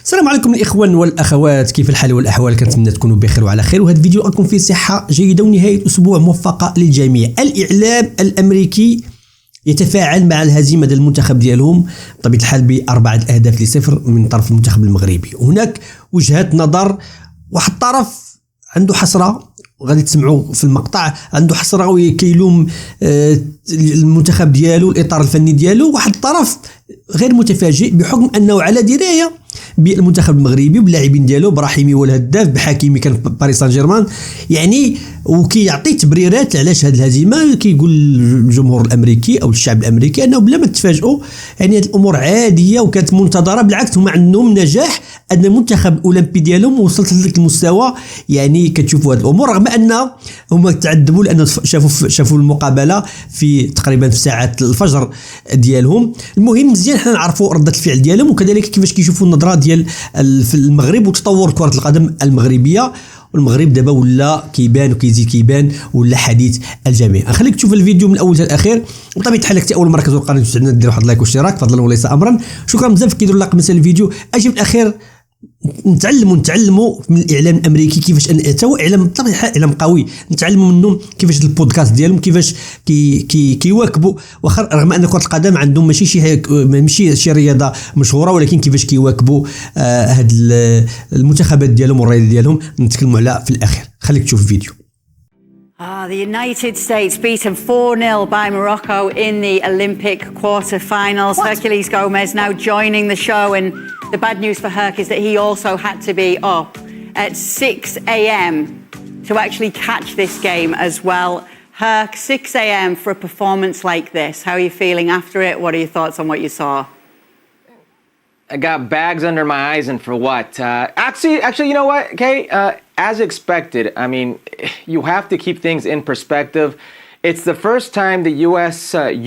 السلام عليكم الاخوان والاخوات، كيف الحال والاحوال؟ كنتمنى تكونوا بخير وعلى خير، وهذا الفيديو راكم فيه صحه جيده ونهايه اسبوع موفقه للجميع. الاعلام الامريكي يتفاعل مع الهزيمه ديال المنتخب ديالهم بطبيعه الحال ب4-0 من طرف المنتخب المغربي. هناك وجهات نظر، واحد الطرف عنده حسره وغادي تسمعوا في المقطع، عنده حسره وكيلوم المنتخب ديالو، الاطار الفني ديالو. واحد الطرف غير متفاجئ بحكم انه على درايه بالمنتخب المغربي باللاعبين ديالو، برحيمي هو الهداف، بحكيمي كان باريس سان جيرمان يعني، وكيعطي تبريرات علاش هذه الهزيمه. كيقول الجمهور الامريكي او الشعب الامريكي انه بلا ما تفاجئوا، يعني هذه الامور عاديه وكانت منتظره. بالعكس هما عندهم نجاح ان المنتخب الاولمبي ديالهم وصلت لذاك المستوى. يعني كتشوفوا هذه الامور رغم ان هما تعذبوا لانه شافوا المقابله في تقريبا في ساعه الفجر ديالهم. المهم مزيان حنا نعرفوا رده الفعل ديالهم وكذلك كيفاش كيشوفوا النظره ديال في المغرب وتطور كره القدم المغربيه. والمغرب دابا ولا كيبان وكيزيد كيبان ولا حديث الجميع. نخليك تشوف الفيديو من الاول حتى الاخير، وبطبيعه الحال حتى اول مره كتزور القناه تساعدنا دير واحد لايك واشتراك فضلا وليس امرا. شكرا بزاف كيديروا لايك مثل الفيديو. اجي في الاخير نتعلموا من الاعلام الامريكي كيفاش حتى هو اعلام بطبيعه الحال اعلام قوي، نتعلموا منهم كيفاش البودكاست ديالهم كيفاش كيواكبوا. واخا رغم ان كره القدم عندهم ماشي شي رياضه مشهوره، ولكن كيفاش كيواكبوا هاد المنتخبات ديالهم والرياضه ديالهم نتكلموا على في الاخير. خليك تشوف الفيديو. The United States beaten 4-0 by Morocco in the Olympic quarter-finals. Herculez Gomez now joining the show, and the bad news for Herc is that he also had to be up at 6 a.m. to actually catch this game as well. Herc, 6 a.m. for a performance like this. How are you feeling after it? What are your thoughts on what you saw? I got bags under my eyes, and for what? Actually, you know what, Kay? As expected, I mean, you have to keep things in perspective. It's the first time the U.S.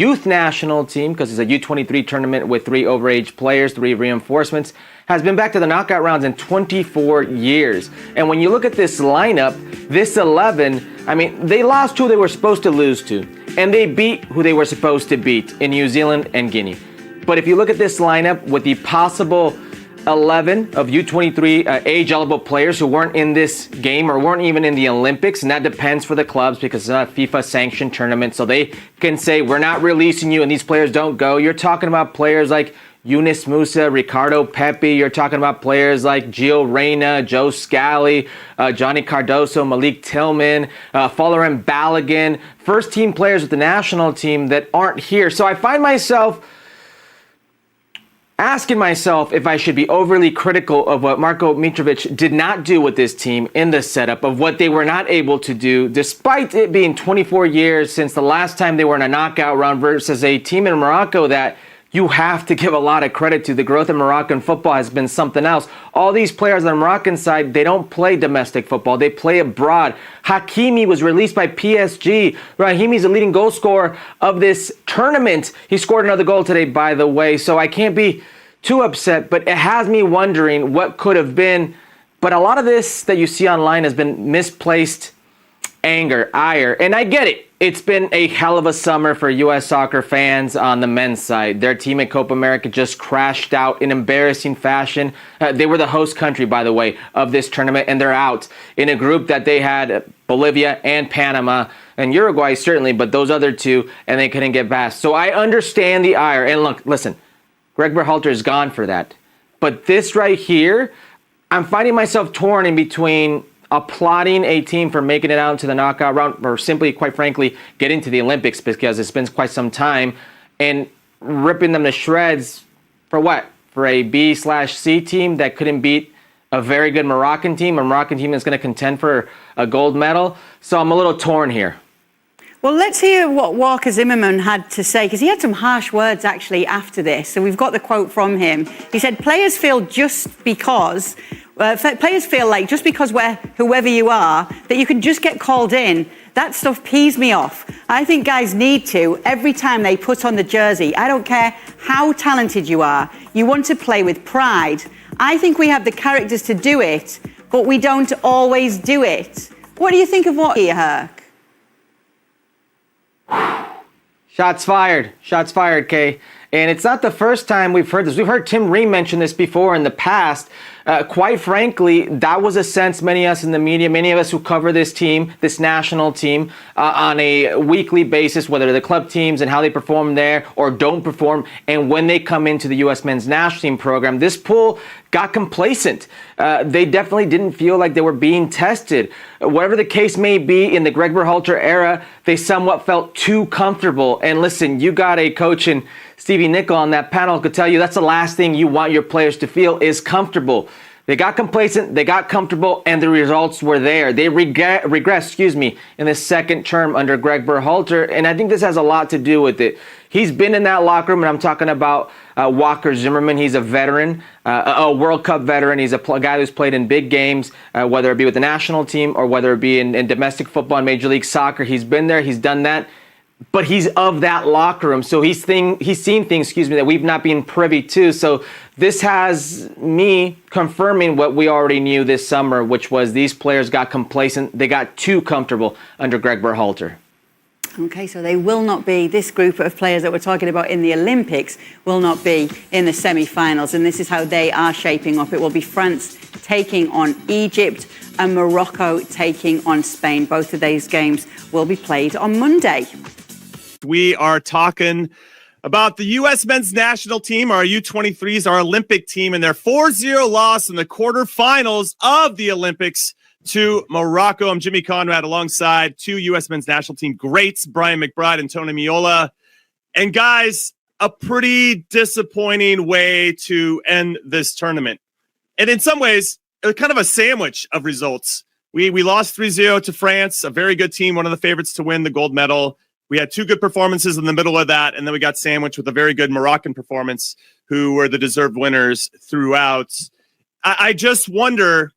Youth National Team, because it's a U23 tournament with 3 overage players, 3 reinforcements, has been back to the knockout rounds in 24 years. And when you look at this lineup, this 11, I mean, they lost who they were supposed to lose to, and they beat who they were supposed to beat in New Zealand and Guinea. But if you look at this lineup with the possible 11 of U23 age-eligible players who weren't in this game or weren't even in the Olympics, and that depends for the clubs because it's not a FIFA-sanctioned tournament, so they can say, we're not releasing you and these players don't go. You're talking about players like Yunus Musa, Ricardo Pepi. You're talking about players like Gio Reyna, Joe Scally, Johnny Cardoso, Malik Tillman, Folarin Balogun, first-team players with the national team that aren't here. So I find myself asking myself if I should be overly critical of what Marko Mitrovic did not do with this team in the setup, of what they were not able to do, despite it being 24 years since the last time they were in a knockout round versus a team in Morocco that you have to give a lot of credit to. The growth of Moroccan football has been something else. All these players on the Moroccan side, they don't play domestic football. They play abroad. Hakimi was released by PSG. Rahimi's the leading goal scorer of this tournament. He scored another goal today, by the way, so I can't be too upset, but it has me wondering what could have been. But a lot of this that you see online has been misplaced anger, ire, and I get it. It's been a hell of a summer for U.S. soccer fans on the men's side. Their team at Copa America just crashed out in embarrassing fashion. They were the host country, by the way, of this tournament, and they're out in a group that they had Bolivia and Panama and Uruguay, certainly, but those other two, and they couldn't get past. So I understand the ire. And look, listen, Greg Berhalter is gone for that. But this right here, I'm finding myself torn in between applauding a team for making it out into the knockout round, or simply, quite frankly, getting to the Olympics because it's been quite some time, and ripping them to shreds for what? For a B/C team that couldn't beat a very good Moroccan team, a Moroccan team that's going to contend for a gold medal. So I'm a little torn here. Well, let's hear what Walker Zimmerman had to say, because he had some harsh words actually after this. So we've got the quote from him. He said, players feel like just because we're whoever you are, that you can just get called in. That stuff pees me off. I think guys need to, every time they put on the jersey, I don't care how talented you are, you want to play with pride. I think we have the characters to do it, but we don't always do it. What do you think of what here, Herc? Shots fired, Kay. And it's not the first time we've heard this. We've heard Tim Ream mention this before in the past. Quite frankly, that was a sense many of us in the media, many of us who cover this team, this national team, on a weekly basis, whether the club teams and how they perform there or don't perform, and when they come into the U.S. men's national team program, this pool got complacent. They definitely didn't feel like they were being tested. Whatever the case may be, in the Greg Berhalter era, they somewhat felt too comfortable. And listen, you got a coach in Stevie Nicol on that panel could tell you that's the last thing you want your players to feel is comfortable. They got complacent, they got comfortable, and the results were there. They regressed, in the second term under Greg Berhalter, and I think this has a lot to do with it. He's been in that locker room, and I'm talking about Walker Zimmerman. He's a veteran, a World Cup veteran. He's a guy who's played in big games, whether it be with the national team or whether it be in domestic football and Major League Soccer. He's been there, he's done that. But he's of that locker room, so he's seen things, that we've not been privy to. So this has me confirming what we already knew this summer, which was these players got complacent. They got too comfortable under Greg Berhalter. Okay, so they will not be, this group of players that we're talking about in the Olympics will not be in the semi-finals, and this is how they are shaping up. It will be France taking on Egypt and Morocco taking on Spain. Both of these games will be played on Monday. We are talking about the U.S. men's national team, our U23s, our Olympic team, and their 4-0 loss in the quarterfinals of the Olympics to Morocco. I'm Jimmy Conrad alongside two U.S. men's national team greats, Brian McBride and Tony Miola. And guys, a pretty disappointing way to end this tournament. And in some ways, kind of a sandwich of results. We lost 3-0 to France, a very good team, one of the favorites to win the gold medal. We had two good performances in the middle of that, and then we got sandwiched with a very good Moroccan performance, who were the deserved winners throughout. I just wonder,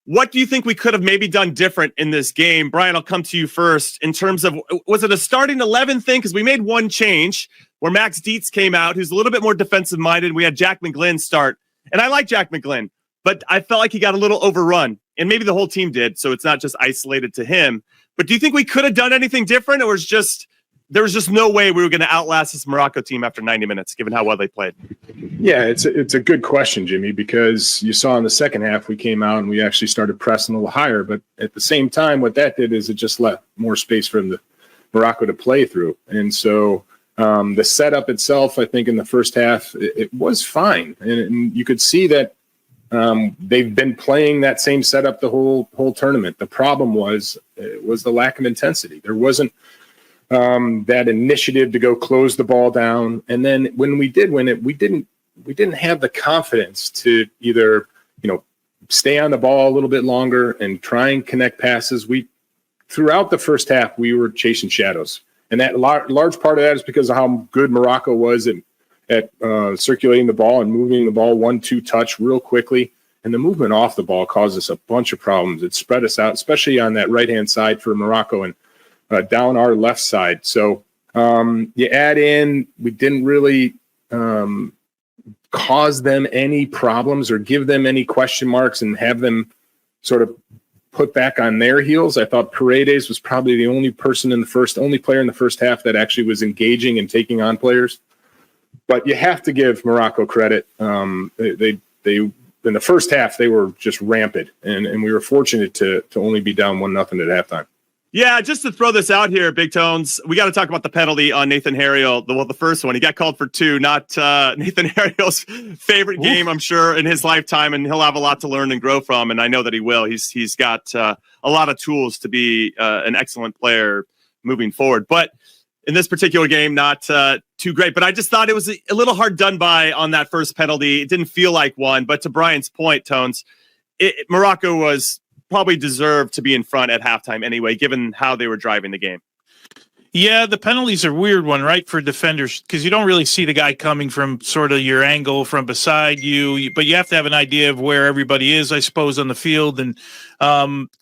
what do you think we could have maybe done different in this game? Brian, I'll come to you first. In terms of, was it a starting 11 thing? Because we made one change where Max Dietz came out, who's a little bit more defensive-minded. We had Jack McGlynn start, and I like Jack McGlynn, but I felt like he got a little overrun, and maybe the whole team did, so it's not just isolated to him. But do you think we could have done anything different, or there was just no way we were going to outlast this Morocco team after 90 minutes, given how well they played? Yeah, it's a good question, Jimmy, because you saw in the second half we came out and we actually started pressing a little higher. But at the same time, what that did is it just left more space for the Morocco to play through. And so the setup itself, I think in the first half, it was fine. And you could see that they've been playing that same setup the whole tournament. The problem was the lack of intensity. There wasn't that initiative to go close the ball down. And then when we did win it, we didn't have the confidence to either, stay on the ball a little bit longer and try and connect passes. Throughout the first half, we were chasing shadows. And that large part of that is because of how good Morocco was at circulating the ball and moving the ball 1-2 touch real quickly. And the movement off the ball caused us a bunch of problems. It spread us out, especially on that right-hand side for Morocco and down our left side. So you add in, we didn't really cause them any problems or give them any question marks and have them sort of put back on their heels. I thought Paredes was probably the only player in the first half that actually was engaging and taking on players. But you have to give Morocco credit. They in the first half, they were just rampant, and we were fortunate to only be down 1-0 at halftime. Yeah, just to throw this out here, Big Tones, we got to talk about the penalty on Nathan Harriel. The first one, he got called for 2, not Nathan Harriel's favorite game, I'm sure, in his lifetime, and he'll have a lot to learn and grow from, and I know that he will. He's got a lot of tools to be an excellent player moving forward. But in this particular game, not too great. But I just thought it was a little hard done by on that first penalty. It didn't feel like one. But to Brian's point, Tones, Morocco was probably deserved to be in front at halftime anyway, given how they were driving the game. Yeah, the penalties are a weird one, right, for defenders, because you don't really see the guy coming from sort of your angle from beside you, but you have to have an idea of where everybody is, I suppose, on the field, and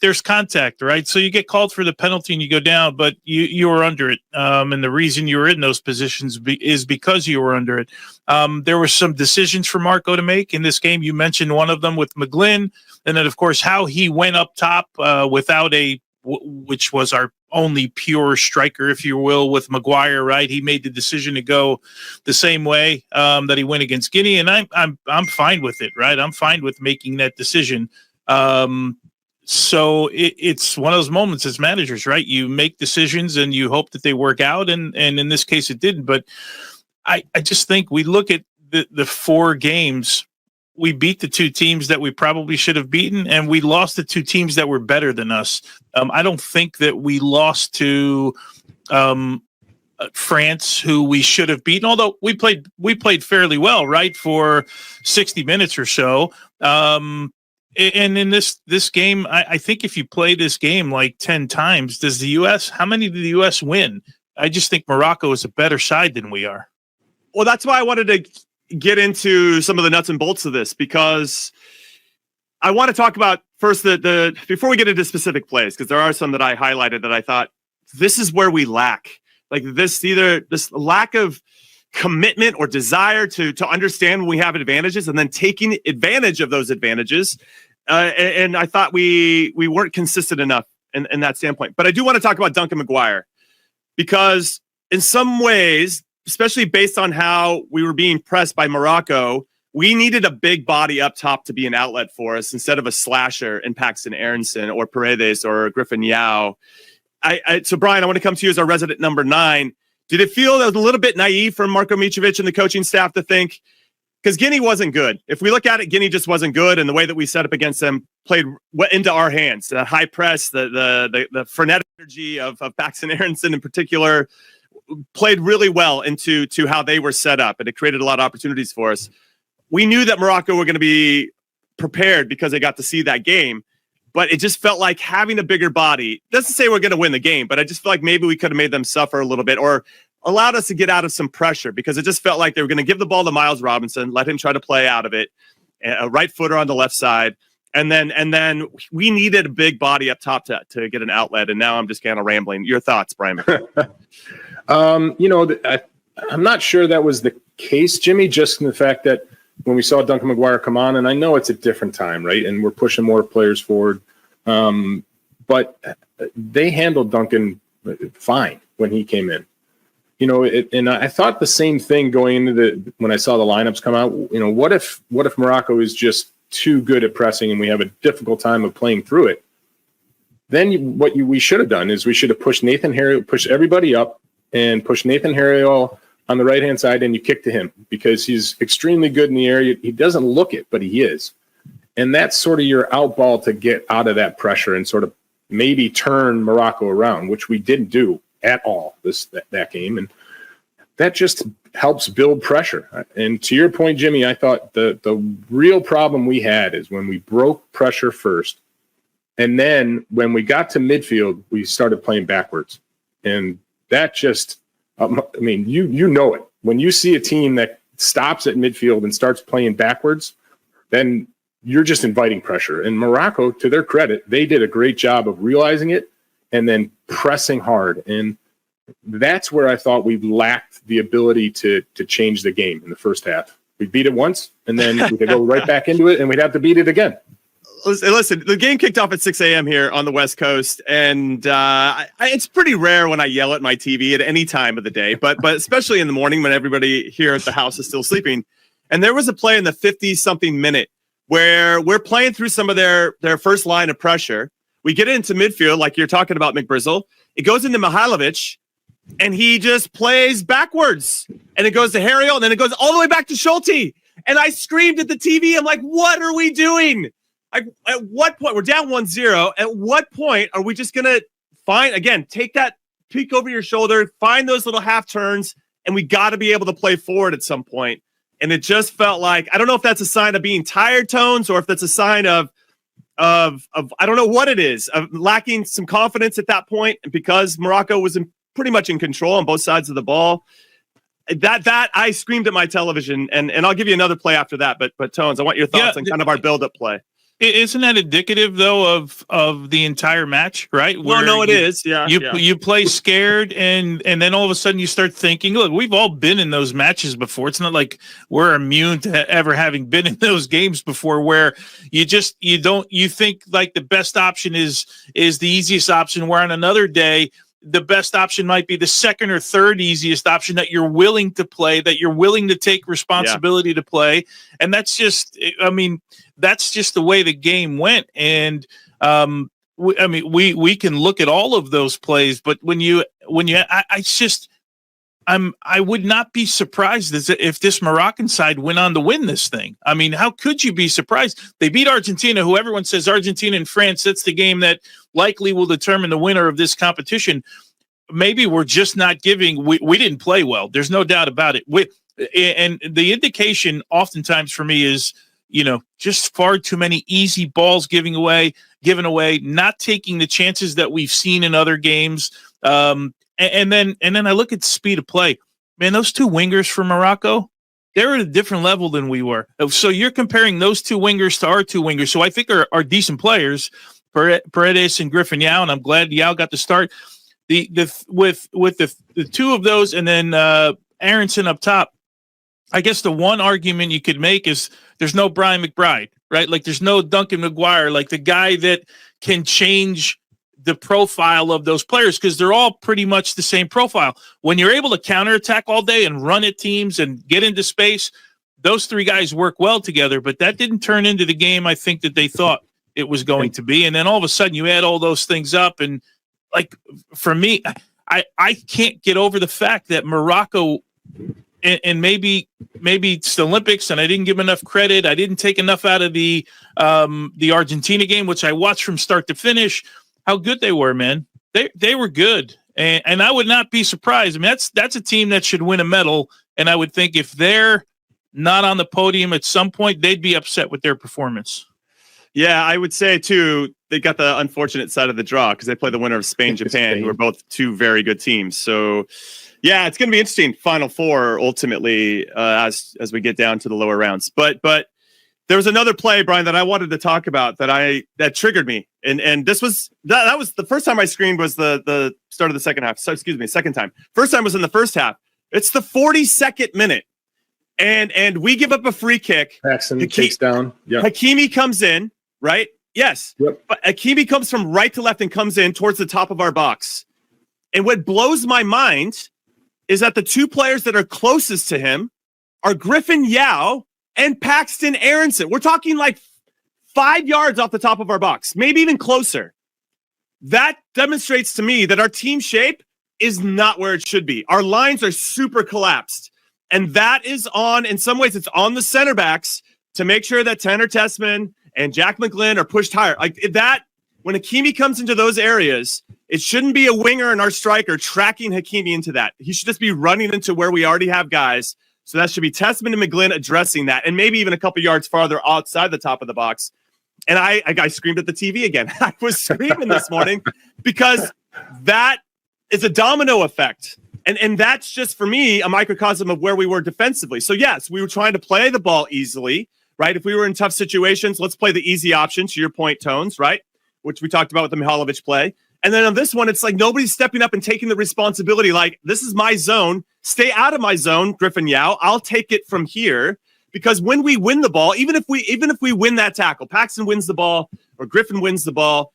there's contact, right? So you get called for the penalty and you go down, but you were under it, and the reason you were in those positions is because you were under it. There were some decisions for Marco to make in this game. You mentioned one of them with McGlynn, and then, of course, how he went up top without a which was our only pure striker, if you will, with Maguire, right? He made the decision to go the same way that he went against Guinea, and I'm fine with it, right? I'm fine with making that decision. So it's one of those moments as managers, right? You make decisions and you hope that they work out, and in this case it didn't. But I just think we look at the 4 games. We beat the 2 teams that we probably should have beaten, and we lost the 2 teams that were better than us. I don't think that we lost to France, who we should have beaten, although we played fairly well, right, for 60 minutes or so. And in this game, I think if you play this game like 10 times, how many did the U.S. win? I just think Morocco is a better side than we are. Well, that's why I wanted to get into some of the nuts and bolts of this, because I want to talk about first the before we get into specific plays, because there are some that I highlighted that I thought this is where we lack, like this lack of commitment or desire to understand when we have advantages and then taking advantage of those advantages. And I thought we weren't consistent enough in that standpoint. But I do want to talk about Duncan Maguire, because in some ways, especially based on how we were being pressed by Morocco, we needed a big body up top to be an outlet for us instead of a slasher in Paxton Aronson or Paredes or Griffin Yao. So, Brian, I want to come to you as our resident number 9. Did it feel a little bit naive for Marko Mitrovic and the coaching staff to think, because Guinea wasn't good. If we look at it, Guinea just wasn't good, and the way that we set up against them played into our hands. The high press, the frenetic energy of Paxton Aronson in particular played really well into how they were set up, and it created a lot of opportunities for us. We knew that Morocco were going to be prepared because they got to see that game, but it just felt like having a bigger body doesn't say we're going to win the game, but I just feel like maybe we could have made them suffer a little bit or allowed us to get out of some pressure, because it just felt like they were going to give the ball to Miles Robinson, let him try to play out of it, a right footer on the left side. And then we needed a big body up top to get an outlet. And now I'm just kind of rambling. Your thoughts, Brian? I'm not sure that was the case, Jimmy, just in the fact that when we saw Duncan Maguire come on, and I know it's a different time, right? And we're pushing more players forward. But they handled Duncan fine when he came in. And I thought the same thing going into when I saw the lineups come out. What if Morocco is just too good at pressing and we have a difficult time of playing through it? Then we should have done is we should have pushed everybody up and pushed Nathan Harriel on the right-hand side, and you kick to him because he's extremely good in the air. He doesn't look it, but he is. And that's sort of your out ball to get out of that pressure and sort of maybe turn Morocco around, which we didn't do at all that game. And that just helps build pressure. And to your point, Jimmy, I thought the real problem we had is when we broke pressure first. And then when we got to midfield, we started playing backwards. And that just, you know it. When you see a team that stops at midfield and starts playing backwards, then you're just inviting pressure. And Morocco, to their credit, they did a great job of realizing it and then pressing hard. And that's where I thought we lacked the ability to change the game in the first half. We beat it once, and then we could go right back into it, and we'd have to beat it again. Listen, the game kicked off at 6 a.m. here on the West Coast, and it's pretty rare when I yell at my TV at any time of the day, but especially in the morning when everybody here at the house is still sleeping. And there was a play in the 50-something minute where we're playing through some of their first line of pressure. We get into midfield, like you're talking about, McBrizzle. It goes into Mihailovic, and he just plays backwards. And it goes to Harriel, and then it goes all the way back to Schulte. And I screamed at the TV. I'm like, what are we doing? At what point? We're down 1-0. At what point are we just going to take that peek over your shoulder, find those little half turns, and we got to be able to play forward at some point. And it just felt like, I don't know if that's a sign of being tired, Tones, or if that's a sign of I don't know what it is, of lacking some confidence at that point, because Morocco was pretty much in control on both sides of the ball. That I screamed at my television, and I'll give you another play after that. But Tones, I want your thoughts on kind of our build-up play. Isn't that indicative though of the entire match, right? Well, no, it is. Yeah, you play scared, and then all of a sudden you start thinking. Look, we've all been in those matches before. It's not like we're immune to ever having been in those games before, where you think like the best option is the easiest option. Where on another day, the best option might be the second or third easiest option that you're willing to play, that you're willing to take responsibility to play. And that's just, that's just the way the game went. And, we can look at all of those plays, but I would not be surprised if this Moroccan side went on to win this thing. I mean, how could you be surprised? They beat Argentina, who everyone says Argentina and France, that's the game that likely will determine the winner of this competition. Maybe we're just not giving, we didn't play well. There's no doubt about it. And the indication oftentimes for me is, just far too many easy balls given away, not taking the chances that we've seen in other games. And then I look at the speed of play. Man, those two wingers from Morocco, they're at a different level than we were. So you're comparing those two wingers to our two wingers, so I think are decent players, Paredes and Griffin Yao, and I'm glad Yao got to start. With the two of those, and then Aronson up top. I guess the one argument you could make is there's no Brian McBride, right? Like there's no Duncan McGuire, like the guy that can change the profile of those players, because they're all pretty much the same profile. When you're able to counterattack all day and run at teams and get into space, those three guys work well together, but that didn't turn into the game I think that they thought it was going to be. And then all of a sudden you add all those things up, and like for me, I can't get over the fact that Morocco, and maybe it's the Olympics and I didn't give them enough credit. I didn't take enough out of the Argentina game, which I watched from start to finish. How good they were, man. They were good. And I would not be surprised. I mean, that's a team that should win a medal. And I would think if they're not on the podium at some point, they'd be upset with their performance. Yeah, I would say, too, they got the unfortunate side of the draw because they play the winner of Spain, Japan, who are both two very good teams. So, yeah, it's going to be interesting. Final four, ultimately, as we get down to the lower rounds. But there was another play, Brian, that I wanted to talk about that triggered me. And this was that was the first time I screened was the start of the second half. So, second time. First time was in the first half. It's the 42nd minute. And we give up a free kick. Paxton takes down. Yeah. Hakimi comes in, right? Yes. Yep. But Hakimi comes from right to left and comes in towards the top of our box. And what blows my mind is that the two players that are closest to him are Griffin Yao and Paxton Aronson. We're talking like 5 yards off the top of our box, maybe even closer. That demonstrates to me that our team shape is not where it should be. Our lines are super collapsed. And that is in some ways, it's on the center backs to make sure that Tanner Tessman and Jack McGlynn are pushed higher. Like that, when Hakimi comes into those areas, it shouldn't be a winger and our striker tracking Hakimi into that. He should just be running into where we already have guys. So that should be Tessman and McGlynn addressing that, and maybe even a couple yards farther outside the top of the box. And I screamed at the TV again. I was screaming this morning because that is a domino effect. And that's just, for me, a microcosm of where we were defensively. So, yes, we were trying to play the ball easily, right? If we were in tough situations, let's play the easy option, to your point, Tones, right? Which we talked about with the Mihalovic play. And then on this one, it's like nobody's stepping up and taking the responsibility. Like, this is my zone. Stay out of my zone, Griffin Yao. I'll take it from here. Because when we win the ball, even if we win that tackle, Paxton wins the ball or Griffin wins the ball,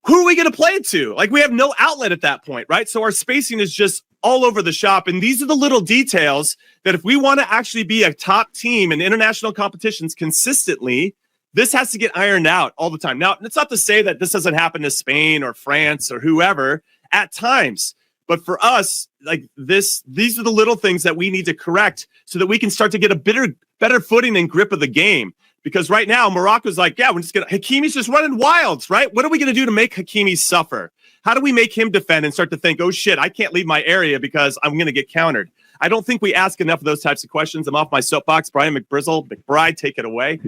who are we going to play it to? Like, we have no outlet at that point, right? So our spacing is just all over the shop. And these are the little details that if we want to actually be a top team in international competitions consistently, this has to get ironed out all the time. Now, it's not to say that this doesn't happen to Spain or France or whoever at times. But for us, like these are the little things that we need to correct so that we can start to get a better footing and grip of the game. Because right now, Morocco's like, yeah, Hakimi's just running wilds, right? What are we going to do to make Hakimi suffer? How do we make him defend and start to think, oh, shit, I can't leave my area because I'm going to get countered? I don't think we ask enough of those types of questions. I'm off my soapbox. Brian McBride, take it away.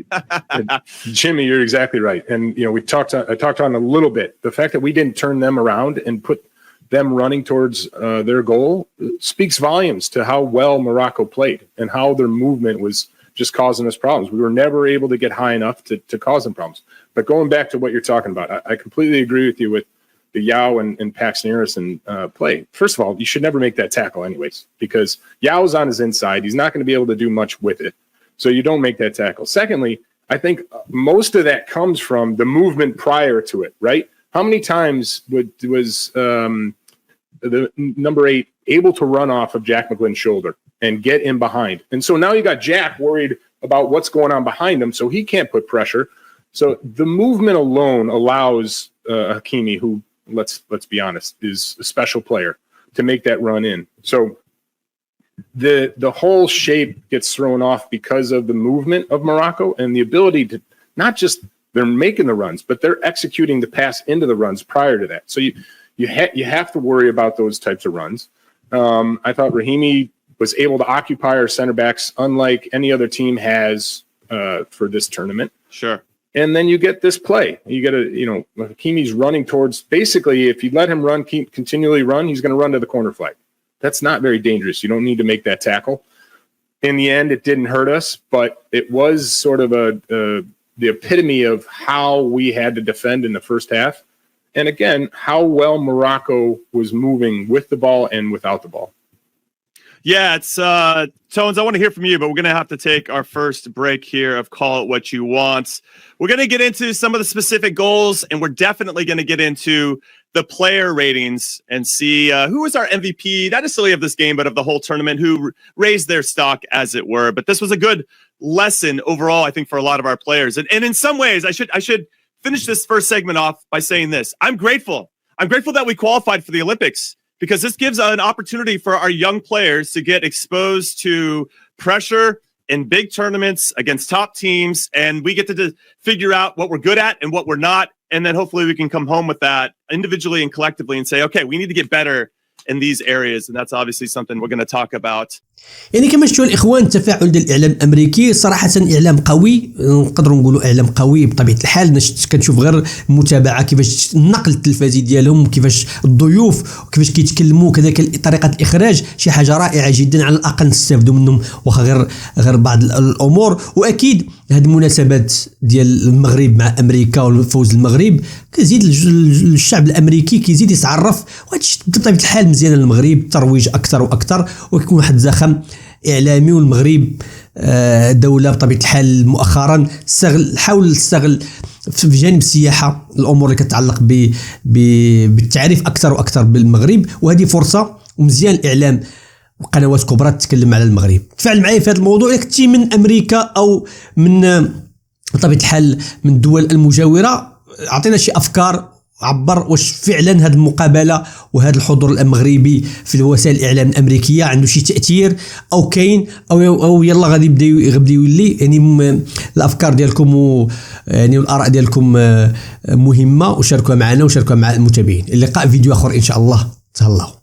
Jimmy, you're exactly right. And, I talked on a little bit. The fact that we didn't turn them around and put them running towards their goal speaks volumes to how well Morocco played and how their movement was just causing us problems. We were never able to get high enough to cause them problems. But going back to what you're talking about, I completely agree with you with the Yao and Paxton Harrison play. First of all, you should never make that tackle anyways, because Yao's on his inside. He's not going to be able to do much with it. So you don't make that tackle. Secondly, I think most of that comes from the movement prior to it, right? How many times was the number 8 able to run off of Jack McGlynn's shoulder and get in behind? And so now you got Jack worried about what's going on behind him, so he can't put pressure. So the movement alone allows Hakimi, who, let's be honest, is a special player, to make that run in. So the whole shape gets thrown off because of the movement of Morocco and the ability to not just they're making the runs, but they're executing the pass into the runs prior to that. So you have to worry about those types of runs. I thought Rahimi was able to occupy our center backs unlike any other team has for this tournament. Sure. And then you get this play. You get Hakimi's running towards, basically, if you let him run, continually run, he's going to run to the corner flag. That's not very dangerous. You don't need to make that tackle. In the end, it didn't hurt us, but it was sort of the epitome of how we had to defend in the first half. And again, how well Morocco was moving with the ball and without the ball. Yeah, it's Tones, I want to hear from you, but we're going to have to take our first break here of Call It What You Want. We're going to get into some of the specific goals, and we're definitely going to get into the player ratings and see who was our MVP, not necessarily of this game, but of the whole tournament, who raised their stock, as it were. But this was a good lesson overall, I think, for a lot of our players. And in some ways, I should finish this first segment off by saying this. I'm grateful. I'm grateful that we qualified for the Olympics, because this gives an opportunity for our young players to get exposed to pressure in big tournaments against top teams, and we get to figure out what we're good at and what we're not, and then hopefully we can come home with that individually and collectively and say, okay, we need to get better in these areas, and that's obviously something we're going to talk about. يعني كما شفتوا الاخوان التفاعل ديال الاعلام الامريكي صراحه اعلام قوي، نقدروا نقولوا اعلام قوي بطبيعه الحال. كنشوف غير المتابعه كيفاش النقل التلفزي ديالهم وكيفاش الضيوف وكيفاش كيتكلموا، كذلك طريقه الاخراج شي حاجه رائعه جدا، على الاقل نستافدوا منهم واخا غير بعض الامور. واكيد هذه المناسبات ديال المغرب مع امريكا والفوز المغرب كيزيد الشعب الامريكي كيزيد يتعرف، وهذا الشيء بطبيعه الحال مزيان للمغرب، ترويج اكثر واكثر، ويكون واحد الزخم اعلامي. والمغرب دوله بطبيعه الحال مؤخرا حاول تستغل في جانب السياحه الامور اللي كتعلق بالتعريف اكثر واكثر بالمغرب، وهذه فرصه ومزيان الاعلام وقنوات كبرى تتكلم على المغرب. تفاعل معي في هذا الموضوع، الا كنتي من امريكا او من بطبيعه الحال من الدول المجاوره، اعطينا شي افكار، عبر واش فعلا هذه المقابله وهذا الحضور المغربي في وسائل الاعلام الامريكيه عنده شي تاثير او كاين او يلا غادي يبدا يولي. يعني الافكار ديالكم يعني والاراء ديالكم مهمه، وشاركوها معنا وشاركوها مع المتابعين. اللقاء فيديو اخر ان شاء الله. تهلاو.